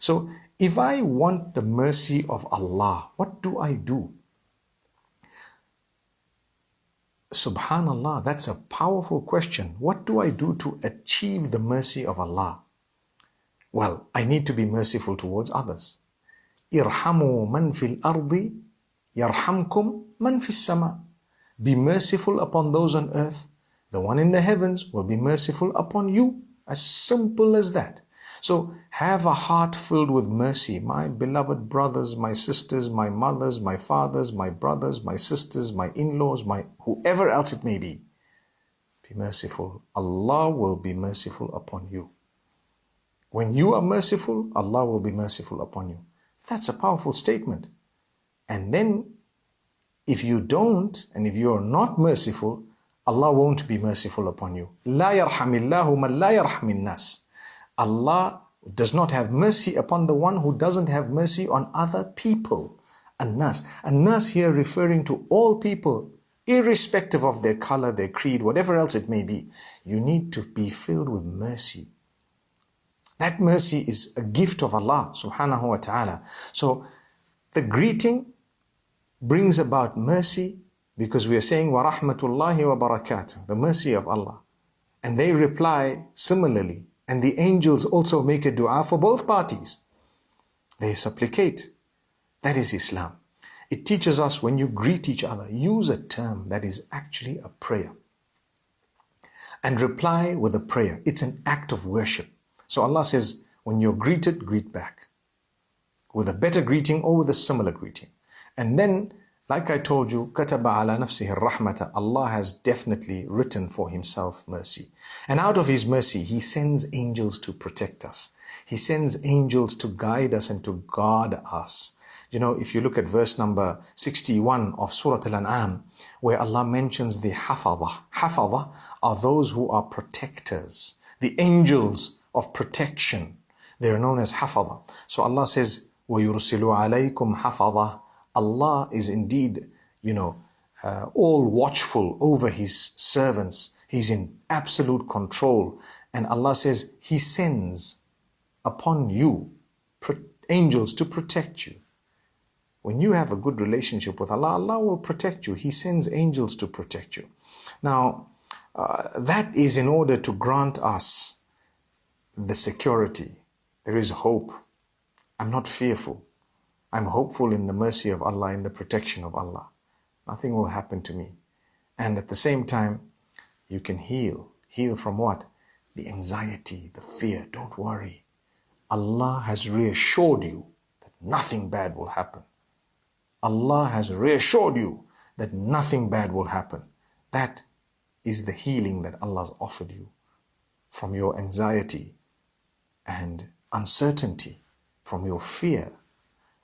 So if I want the mercy of Allah, what do I do? Subhanallah, that's a powerful question. What do I do to achieve the mercy of Allah? Well, I need to be merciful towards others. Irhamu man fil ardi, yarhamkum man fis sama. Be merciful upon those on earth. The one in the heavens will be merciful upon you. As simple as that. So have a heart filled with mercy. My beloved brothers, my sisters, my mothers, my fathers, my brothers, my sisters, my in-laws, my whoever else it may be. Be merciful. Allah will be merciful upon you. When you are merciful, Allah will be merciful upon you. That's a powerful statement. And then if you don't, and if you are not merciful, Allah won't be merciful upon you. La yarhamillahu man la yarhamin nas. Allah does not have mercy upon the one who doesn't have mercy on other people. An-nas. An-nas here referring to all people, irrespective of their color, their creed, whatever else it may be. You need to be filled with mercy. That mercy is a gift of Allah subhanahu wa ta'ala. So the greeting brings about mercy because we are saying wa rahmatullahi wa barakatuh, the mercy of Allah. And they reply similarly. And the angels also make a dua for both parties. They supplicate. That is Islam. It teaches us when you greet each other, use a term that is actually a prayer. And reply with a prayer. It's an act of worship. So Allah says, when you're greeted, greet back. With a better greeting or with a similar greeting. And then, like I told you, كَتَبَ عَلَى نَفْسِهِ الرَّحْمَةَ. Allah has definitely written for Himself mercy. And out of His mercy, He sends angels to protect us. He sends angels to guide us and to guard us. You know, if you look at verse number 61 of Surah Al-An'am, where Allah mentions the hafadha. Hafadha are those who are protectors. The angels of protection. They are known as hafadha. So Allah says, وَيُرْسِلُ عَلَيْكُمْ حَفَظَةً. Allah is indeed, all watchful over His servants. He's in absolute control. And Allah says He sends upon you angels to protect you. When you have a good relationship with Allah, Allah will protect you. He sends angels to protect you. Now, that is in order to grant us the security. There is hope. I'm not fearful. I'm hopeful in the mercy of Allah, in the protection of Allah. Nothing will happen to me. And at the same time, you can heal. Heal from what? The anxiety, the fear. Don't worry. Allah has reassured you that nothing bad will happen. Allah has reassured you that nothing bad will happen. That is the healing that Allah has offered you from your anxiety and uncertainty, from your fear